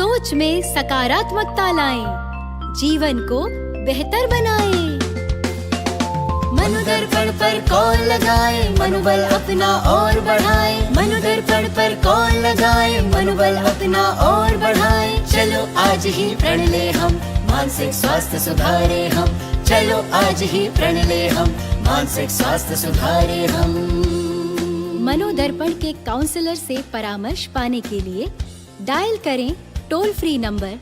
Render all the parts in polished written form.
सोच में सकारात्मकता लाएं, जीवन को बेहतर बनाएं। मनोदर्पण पर कॉल लगाएं, मनोबल अपना और बढ़ाएं। मनोदर्पण पर कॉल लगाएं, मनोबल अपना और बढ़ाएं। चलो आज ही प्रण ले हम, मानसिक स्वास्थ्य सुधारे हम। चलो आज ही प्रण ले हम, मानसिक स्वास्थ्य सुधारे हम। मनोदर्पण के काउंसलर से परामर्श पाने के लिए डायल करें टोल फ्री नंबर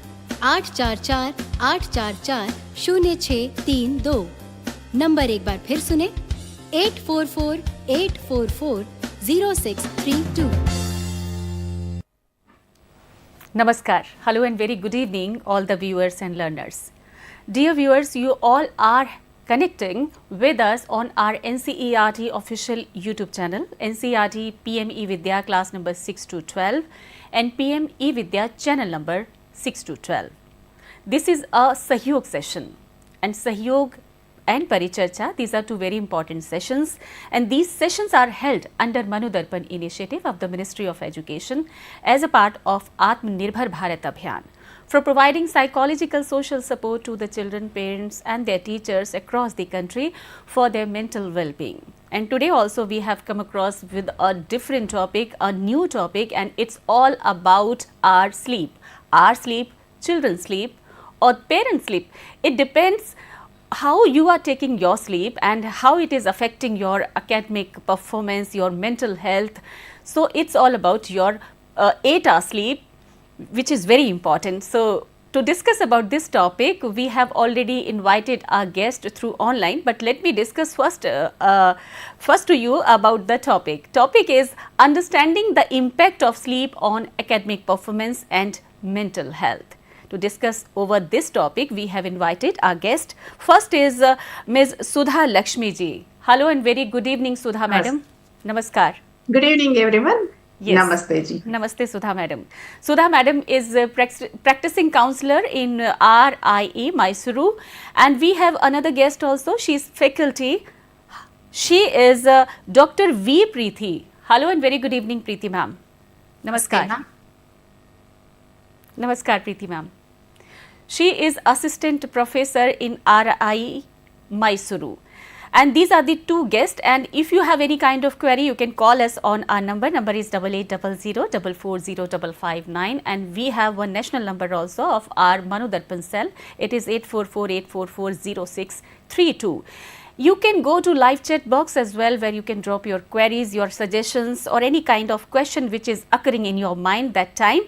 844-844-0632। नंबर एक बार फिर सुने 844-844-0632। Namaskar. Hello and very good evening all the viewers and learners. Dear viewers, you all are connecting with us on our NCERT official YouTube channel, NCERT PME Vidya class number 6 to 12 and PME Vidya channel number 6 to 12. This is a sahyog session, and sahyog and Paricharcha, these are two very important sessions, and these sessions are held under Manodarpan initiative of the Ministry of Education as a part of Atmanirbhar Bharat Abhiyan for providing psychological social support to the children, parents and their teachers across the country for their mental well-being. And today also we have come across with a different topic, a new topic, and it's all about our sleep, children's sleep or parents' sleep. It depends how you are taking your sleep and how it is affecting your academic performance, your mental health. So it's all about your 8-hour sleep, which is very important. So to discuss about this topic, we have already invited our guest through online, but let me discuss first to you about the topic. Topic is understanding the impact of sleep on academic performance and mental health. To discuss over this topic, we have invited our guest. First is Ms. Sudha Laxmi ji. Hello and very good evening, Sudha madam. Namaskar. Good evening, everyone. Yes. Namaste ji. Namaste, Sudha madam. Sudha madam is a practicing counselor in RIE, Mysuru, and we have another guest also. She is faculty. She is Dr. V. Preethi. Hello and very good evening, Preethi ma'am. Namaskar. Namaskar, Preethi ma'am. She is assistant professor in RIE, Mysuru. And these are the two guests, and if you have any kind of query, you can call us on our number is 8800-440-559, and we have one national number also of our Manodarpan cell. It is 844-844-0632. You can go to live chat box as well, where you can drop your queries, your suggestions or any kind of question which is occurring in your mind that time.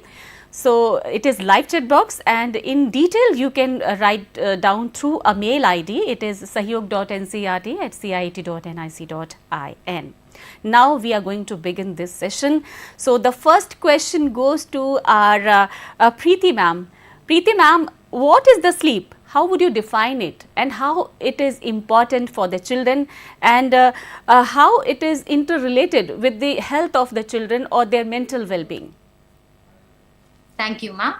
So it is live chat box, and in detail you can write down through a mail ID. It is sahyog.ncert@cit.nic.in. Now we are going to begin this session. So the first question goes to our Preethi ma'am. Preethi ma'am, what is the sleep? How would you define it, and how it is important for the children, and how it is interrelated with the health of the children or their mental well-being? Thank you, ma'am.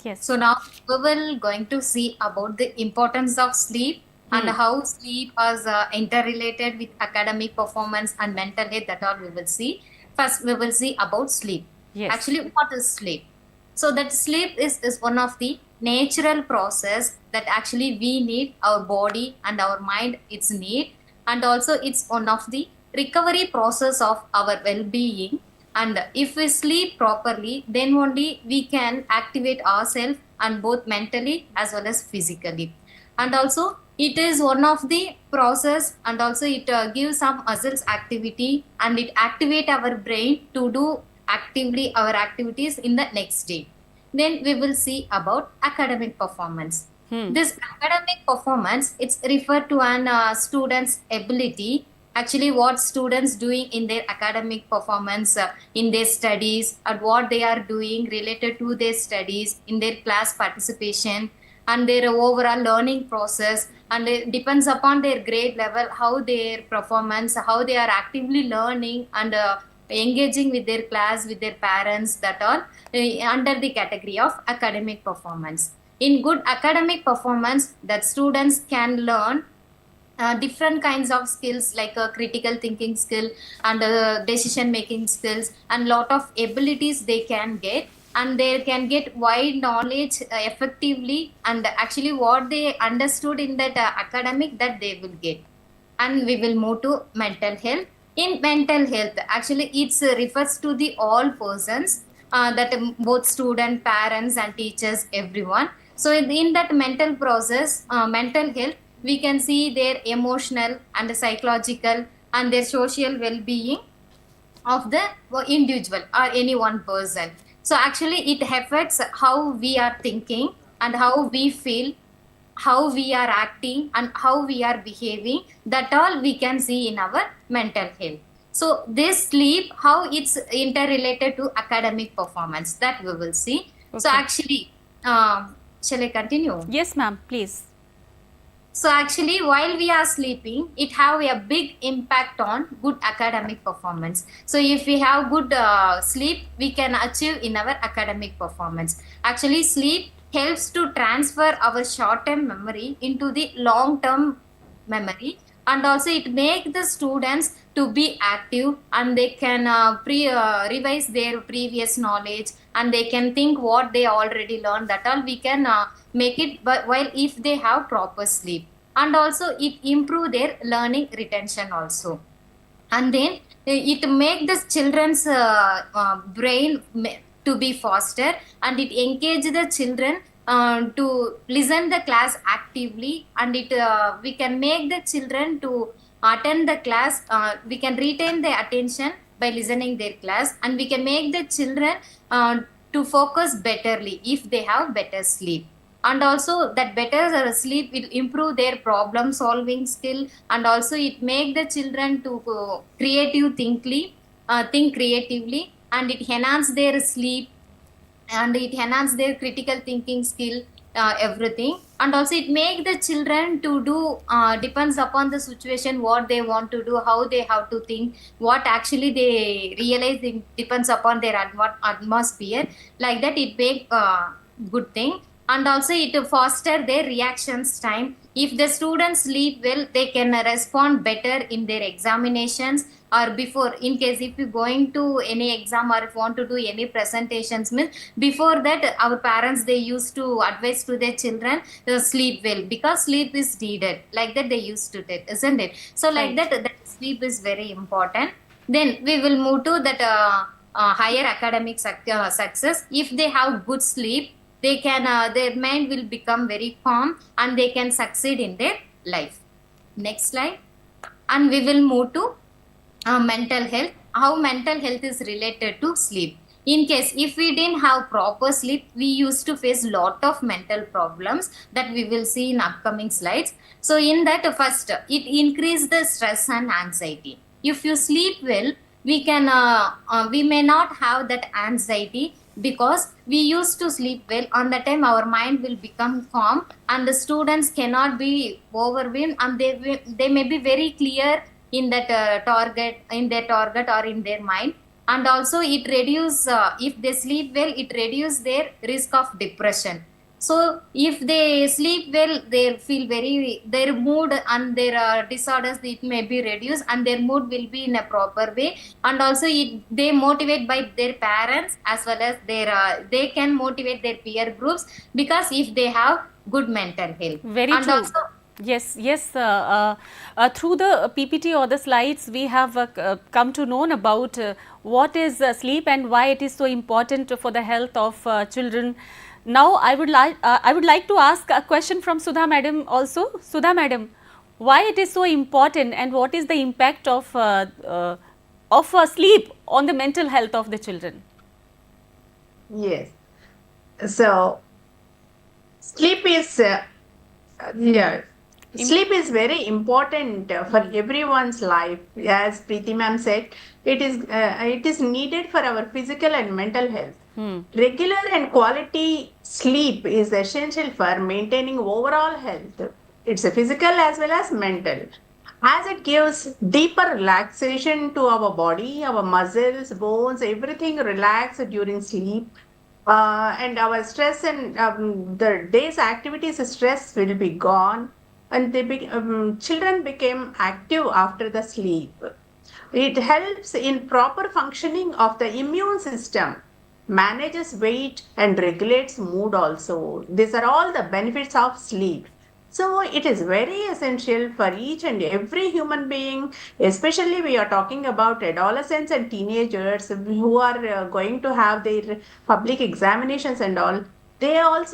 Yes. So now we will going to see about the importance of sleep and how sleep is interrelated with academic performance and mental health. That all we will see. First, we will see about sleep. Yes. Actually, what is sleep? So that sleep is one of the natural process that actually we need, our body and our mind it's need, and also it's one of the recovery process of our well-being. And if we sleep properly, then only we can activate ourselves, and both mentally as well as physically. And also it is one of the process, and also it gives some muscles activity, and it activate our brain to do actively our activities in the next day. Then we will see about academic performance. This academic performance, it's referred to an student's ability, actually what students doing in their academic performance, in their studies, and what they are doing related to their studies, in their class participation and their overall learning process, and it depends upon their grade level, how their performance, how they are actively learning and engaging with their class, with their parents, that all under the category of academic performance. In good academic performance, that students can learn different kinds of skills like critical thinking skill and decision making skills, and lot of abilities they can get and they can get wide knowledge effectively, and actually what they understood in that academic, that they will get. And we will move to mental health. In mental health, actually it refers to the all persons, that both student, parents and teachers, everyone. So in that mental process, mental health, we can see their emotional and psychological and their social well-being of the individual or any one person. So actually it affects how we are thinking and how we feel, how we are acting and how we are behaving. That all we can see in our mental health. So this sleep, how it's interrelated to academic performance, that we will see. So Okay. actually, shall I continue? Yes, ma'am, please. So actually while we are sleeping, it have a big impact on good academic performance. So if we have good sleep, we can achieve in our academic performance. Actually sleep helps to transfer our short term memory into the long term memory, and also it make the students to be active, and they can revise their previous knowledge, and they can think what they already learned. That all we can make it, but while if they have proper sleep, and also it improve their learning retention also. And then it make the children's brain to be faster, and it engage the children to listen the class actively, and it we can make the children to attend the class, we can retain their attention by listening their class, and we can make the children to focus betterly if they have better sleep. And also that better sleep will improve their problem solving skill, and also it make the children to think creatively, and it enhance their sleep, and it enhance their critical thinking skill, everything. And also it make the children to do depends upon the situation, what they want to do, how they have to think, what actually they realize, it depends upon their atmosphere. Like that it make good thing. And also it foster their reactions time. If the students sleep well, they can respond better in their examinations, or before, in case if you going to any exam or if want to do any presentations, means before that our parents, they used to advise to their children sleep well, because sleep is needed. Like that they used to take, isn't it? So like Right. that sleep is very important. Then we will move to that higher academic success. If they have good sleep, they can their mind will become very calm, and they can succeed in their life. Next slide. And we will move to mental health, how mental health is related to sleep. In case if we didn't have proper sleep, we used to face lot of mental problems, that we will see in upcoming slides. So in that, first it increase the stress and anxiety. If you sleep well, we can we may not have that anxiety, because we used to sleep well. On the time our mind will become calm, and the students cannot be overwhelmed, and they may be very clear in that target, in their target or in their mind. And also it reduce if they sleep well, it reduce their risk of depression. So if they sleep well, they feel very, their mood and their disorders, it may be reduced, and their mood will be in a proper way. And also they motivate by their parents, as well as their they can motivate their peer groups, because if they have good mental health. Very And true. also Yes, yes. Through the PPT or the slides, we have come to know about what is sleep and why it is so important for the health of children. Now, I would like to ask a question from Sudha Madam also. Sudha Madam, why it is so important, and what is the impact of sleep on the mental health of the children? Yes. So, sleep is sleep is very important for everyone's life. As Preethi ma'am said, it is needed for our physical and mental health. Regular and quality sleep is essential for maintaining overall health. It's a physical as well as mental, as it gives deeper relaxation to our body, our muscles, bones, everything relax during sleep. And our stress and the day's activities, stress will be gone, and children became active after the sleep. It helps in proper functioning of the immune system. manages weight, and regulates mood also. These are all the benefits of sleep. So it is very essential for each and every human being, especially we are talking about adolescents and teenagers who are going to have their public examinations and all. They are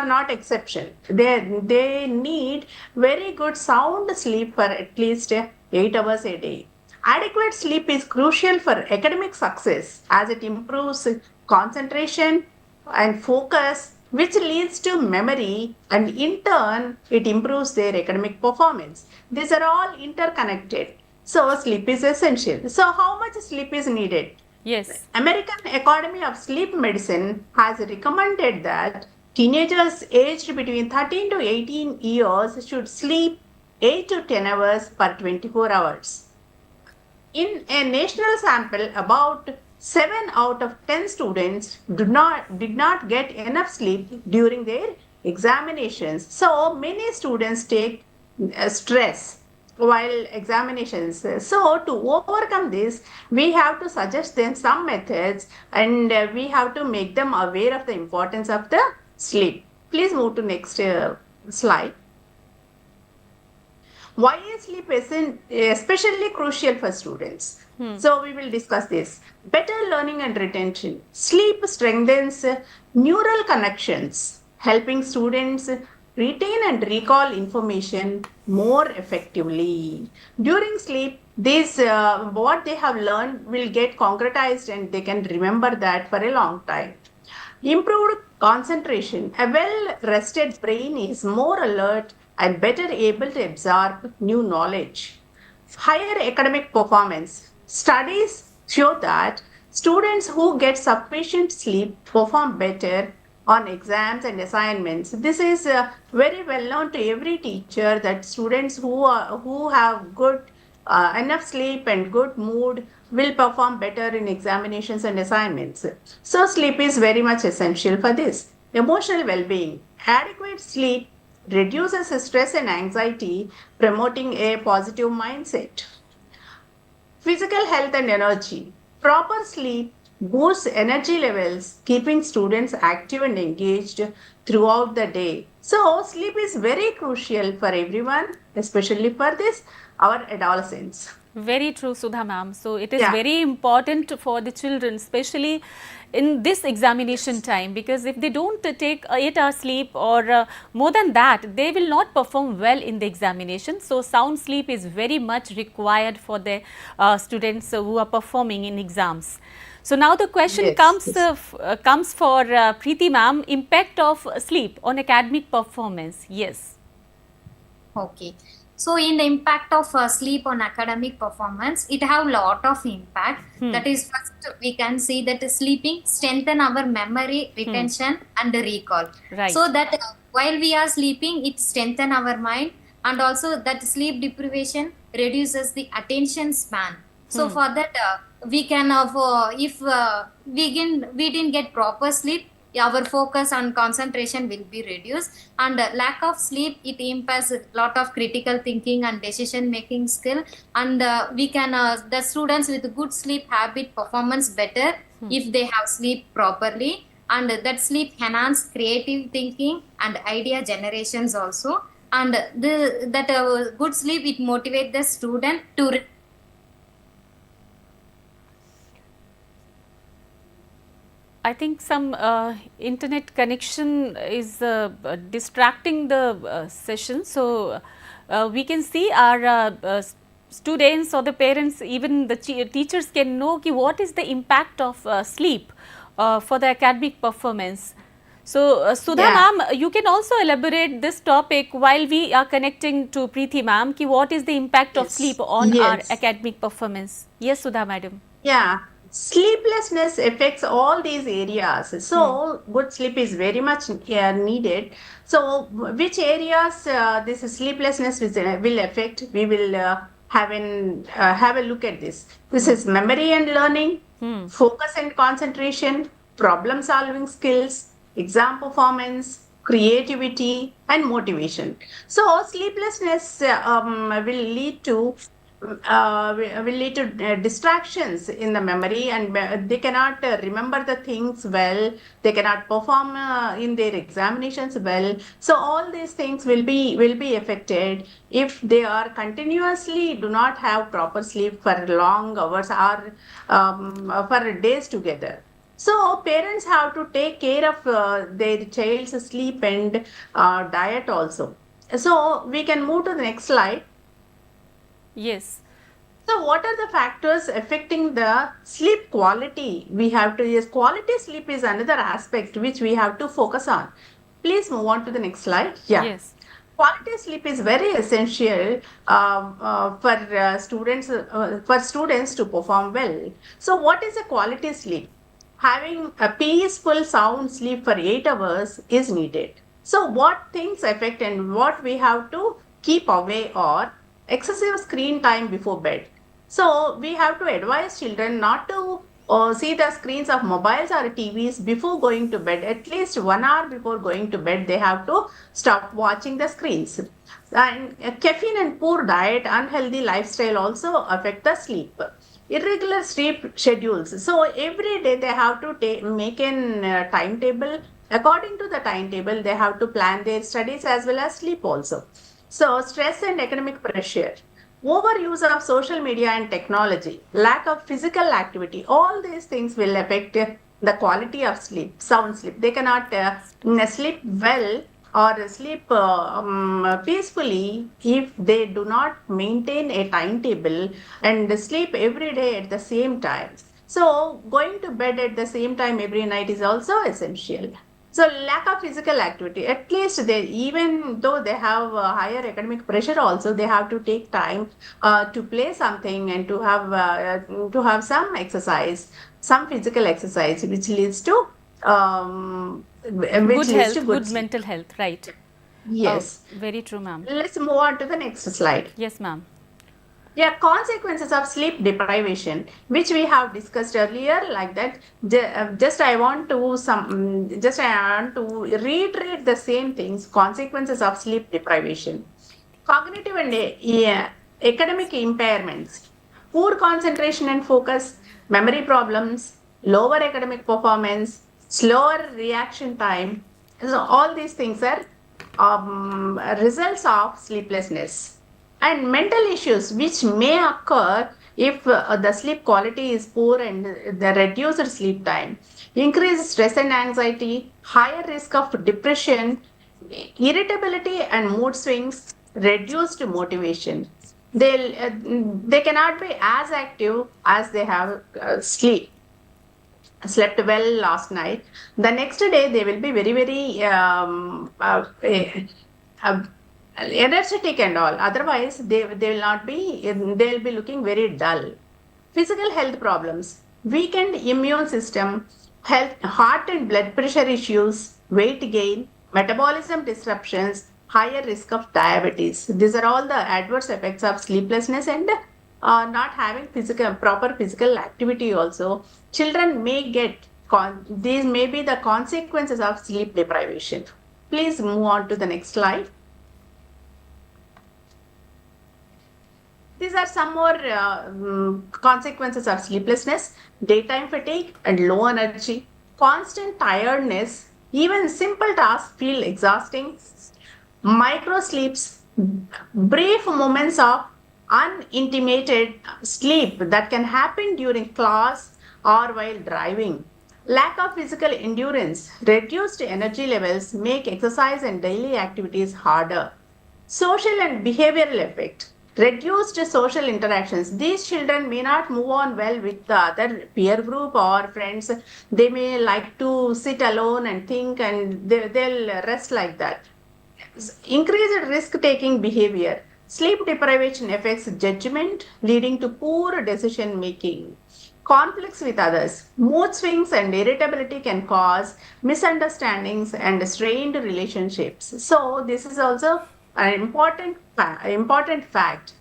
not exception. They need very good sound sleep for at least 8 hours a day. Adequate sleep is crucial for academic success as it improves concentration and focus, which leads to memory, and in turn, it improves their academic performance. These are all interconnected. So, sleep is essential. So, how much sleep is needed? Yes. American Academy of Sleep Medicine has recommended that teenagers aged between 13 to 18 years should sleep 8 to 10 hours per 24 hours. In a national sample, about 7 out of 10 students did not get enough sleep during their examinations. So many students take stress while examinations. So to overcome this, we have to suggest them some methods, and we have to make them aware of the importance of the sleep. Please move to next slide. Why is sleep especially crucial for students? So we will discuss this. Better learning and retention. Sleep strengthens neural connections, helping students retain and recall information more effectively. During sleep, this what they have learned will get concretized, and they can remember that for a long time. Improved concentration. A well rested brain is more alert and better able to absorb new knowledge. Higher academic performance. Studies show that students who get sufficient sleep perform better on exams and assignments. This is very well known to every teacher that students who have good enough sleep and good mood will perform better in examinations and assignments. So sleep is very much essential for this. Emotional well-being. Adequate sleep reduces stress and anxiety, promoting a positive mindset. Physical health and energy. Proper sleep boosts energy levels, keeping students active and engaged throughout the day. So, sleep is very crucial for everyone, especially for our adolescents. Very true, Sudha ma'am. So it is Yeah. very important for the children, especially in this examination time, because if they don't take 8 hours sleep or more than that, they will not perform well in the examination. So sound sleep is very much required for the students who are performing in exams. So now the question Yes, comes yes. comes for Preethi ma'am, impact of sleep on academic performance. Yes. Okay. So in the impact of sleep on academic performance, it have lot of impact. That is, first we can see that sleeping strengthen our memory, retention and recall. Right. So that while we are sleeping, it strengthen our mind, and also that sleep deprivation reduces the attention span. So for that we can if we didn't get proper sleep, our focus and concentration will be reduced, and lack of sleep, it impairs a lot of critical thinking and decision making skill, and we can the students with good sleep habit performance better if they have sleep properly, and that sleep enhance creative thinking and idea generations also, and that good sleep, it motivate the student to I think some internet connection is distracting the session. So we can see our students or the parents, even the teachers can know ki what is the impact of sleep for the academic performance. So Sudha ma'am, you can also elaborate this topic while we are connecting to Preethi ma'am, ki what is the impact of sleep on our academic performance. Yes, Sudha madam. Yeah. Sleeplessness affects all these areas. So, good sleep is very much needed. So, which areas this sleeplessness will affect? We will have a look at this. This is memory and learning, focus and concentration, problem solving skills, exam performance, creativity, and motivation. So, sleeplessness will lead to will lead to distractions in the memory, and they cannot remember the things well. They cannot perform in their examinations well. So all these things will be affected if they are continuously do not have proper sleep for long hours or for days together. So parents have to take care of their child's sleep and diet also. So we can move to the next slide. Yes. So what are the factors affecting the sleep quality? We have to, yes, quality sleep is another aspect which we have to focus on. Please move on to the next slide. Yeah. Yes. Quality sleep is very essential for students to perform well. So what is a quality sleep? Having a peaceful sound sleep for 8 hours is needed. So what things affect and what we have to keep away are excessive screen time before bed. So we have to advise children not to see the screens of mobiles or TVs before going to bed. At least 1 hour before going to bed, they have to stop watching the screens. And caffeine and poor diet, unhealthy lifestyle also affect the sleep. Irregular sleep schedules. So every day they have to make an timetable. According to the timetable, they have to plan their studies as well as sleep also. So stress and academic pressure, overuse of social media and technology, lack of physical activity, all these things will affect the quality of sleep, sound sleep. They cannot sleep well or sleep peacefully if they do not maintain a timetable and sleep every day at the same time. So going to bed at the same time every night is also essential. So lack of physical activity, at least they, even though they have higher academic pressure also, they have to take time to play something and to have some exercise, some physical exercise, which leads to Good health, good sleep. mental health, right? Yes. Very true, ma'am. Let's move on to the next slide. Yes, ma'am. Yeah, consequences of sleep deprivation, which we have discussed earlier, like that. Just I want to reiterate the same things. Consequences of sleep deprivation, cognitive and academic impairments, poor concentration and focus, memory problems, lower academic performance, slower reaction time. So all these things are results of sleeplessness. And mental issues which may occur if the sleep quality is poor and the reduced sleep time, increased stress and anxiety, higher risk of depression, irritability and mood swings, reduced motivation. They cannot be as active as they have slept well last night. The next day they will be very, very energetic and all. Otherwise, they will not be, they will be looking very dull. Physical health problems, weakened immune system, heart and blood pressure issues, weight gain, metabolism disruptions, higher risk of diabetes. These are all the adverse effects of sleeplessness and not having proper physical activity also. Children may get, these may be the consequences of sleep deprivation. Please move on to the next slide. These are some more consequences of sleeplessness: daytime fatigue and low energy, constant tiredness, even simple tasks feel exhausting, micro sleeps, brief moments of unintimated sleep that can happen during class or while driving. Lack of physical endurance, reduced energy levels make exercise and daily activities harder. Social and behavioral effect, reduced social interactions. These children may not move on well with the other peer group or friends. They may like to sit alone and think, and they'll rest like that. Increased risk taking behavior. Sleep deprivation affects judgment, leading to poor decision making. Conflicts with others, mood swings and irritability can cause misunderstandings and strained relationships. So this is also an important fact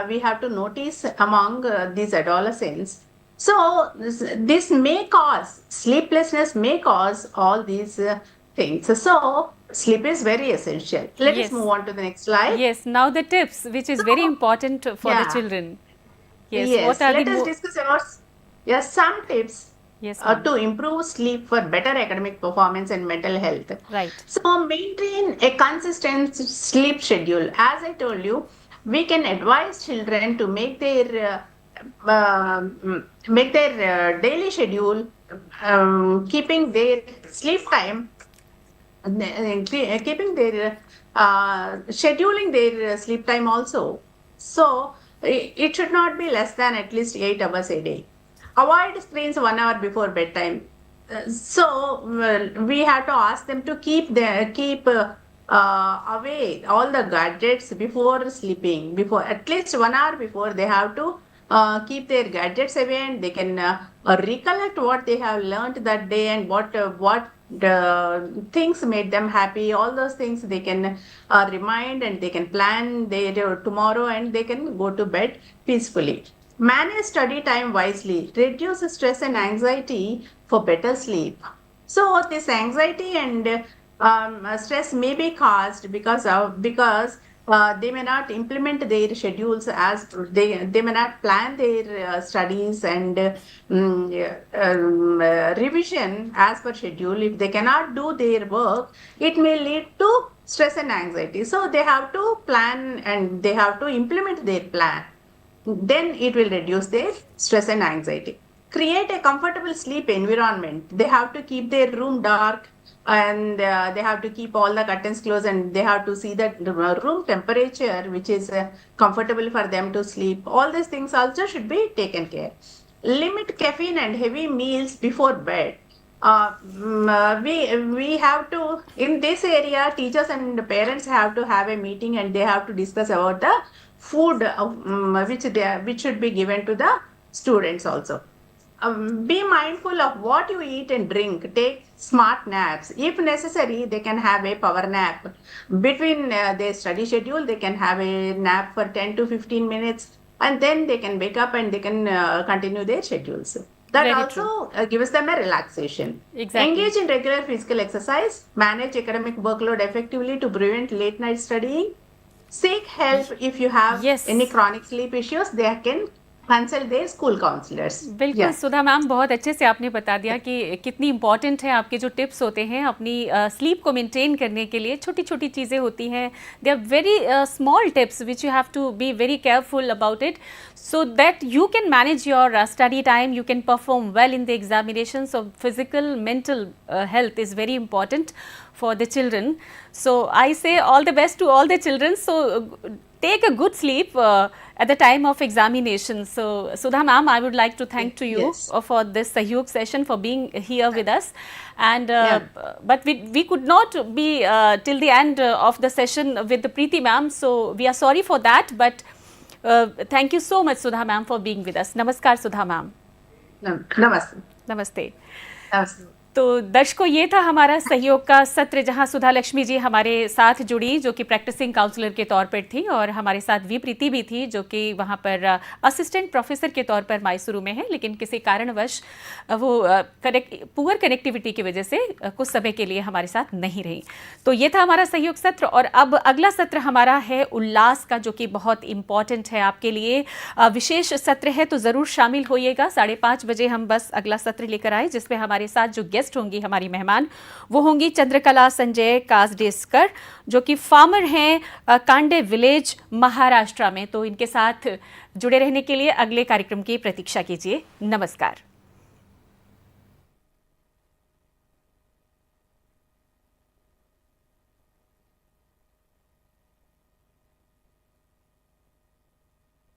we have to notice among these adolescents. So this may cause sleeplessness, may cause all these things. So sleep is very essential. Let us Yes. move on to the next slide. Yes, now the tips, which is very important for the Yeah. children. Yes, what Yes, are the let us discuss about some tips Yes, ma'am. to improve sleep for better academic performance and mental health. Right. So maintain a consistent sleep schedule. As I told you, we can advise children to make their daily schedule, keeping their sleep time, keeping their scheduling their sleep time also. So it should not be less than at least 8 hours a day. Avoid screens 1 hour before bedtime. We have to ask them to keep away all the gadgets before sleeping. Before at least 1 hour before, they have to keep their gadgets away, and they can recollect what they have learned that day and what things made them happy. All those things they can remind, and they can plan their tomorrow, and they can go to bed peacefully. Manage study time wisely. Reduce stress and anxiety for better sleep. So this anxiety and stress may be caused because they may not implement their schedules, as they may not plan their studies and revision as per schedule. If they cannot do their work, it may lead to stress and anxiety. So they have to plan and they have to implement their plan. Then it will reduce their stress and anxiety. Create a comfortable sleep environment. They have to keep their room dark, and they have to keep all the curtains closed, and they have to see that the room temperature which is comfortable for them to sleep. All these things also should be taken care. Limit caffeine and heavy meals before bed. We have to, in this area, teachers and parents have to have a meeting, and they have to discuss about the food which should be given to the students also. Be mindful of what you eat and drink. Take smart naps. If necessary, they can have a power nap. Between their study schedule, they can have a nap for 10 to 15 minutes, and then they can wake up and they can continue their schedules. That Very also gives them a relaxation. Exactly. Engage in regular physical exercise. Manage academic workload effectively to prevent late night studying. Seek help if you have Yes. any chronic sleep issues. They can consult their school counselors. बिल्कुल Yeah. सुधा ma'am, बहुत अच्छे से आपने बता दिया कि कितनी important है आपके जो टिप्स होते हैं अपनी स्लीप को मेंटेन करने के लिए. छोटी छोटी चीज़ें होती हैं, they are very small tips which you have to be very careful about it so that you can manage your study time, you can perform well in the examinations. So physical, mental health is very important for the children. So I say all the best to all the children. So take a good sleep at the time of examination. So Sudha ma'am, I would like to thank to you Yes. for this Sahyog session, for being here with us. And Yeah. but we could not be till the end of the session with the Preethi ma'am. So we are sorry for that, but thank you so much Sudha ma'am for being with us. Namaskar Sudha ma'am. Namaste. नमस्ते. Namaste. तो दर्शकों, ये था हमारा सहयोग का सत्र, जहां सुधा लक्ष्मी जी हमारे साथ जुड़ी, जो कि प्रैक्टिसिंग काउंसलर के तौर पर थी, और हमारे साथ वी प्रीति भी थी, जो कि वहां पर असिस्टेंट प्रोफेसर के तौर पर मैसूरू में है, लेकिन किसी कारणवश वो पुअर कनेक्टिविटी की वजह से कुछ समय के लिए हमारे साथ नहीं रही. तो ये था हमारा सहयोग सत्र. और अब अगला सत्र हमारा है उल्लास का, जो कि बहुत इंपॉर्टेंट है आपके लिए. विशेष सत्र है, तो ज़रूर शामिल होइएगा. 5:30 बजे हम बस अगला सत्र लेकर आए, जिसमें हमारे साथ जो गेस्ट होंगी, हमारी मेहमान, वो होंगी चंद्रकला संजय कासडेस्कर, जो कि फार्मर हैं कांडे विलेज, महाराष्ट्र में. तो इनके साथ जुड़े रहने के लिए अगले कार्यक्रम की प्रतीक्षा कीजिए. नमस्कार.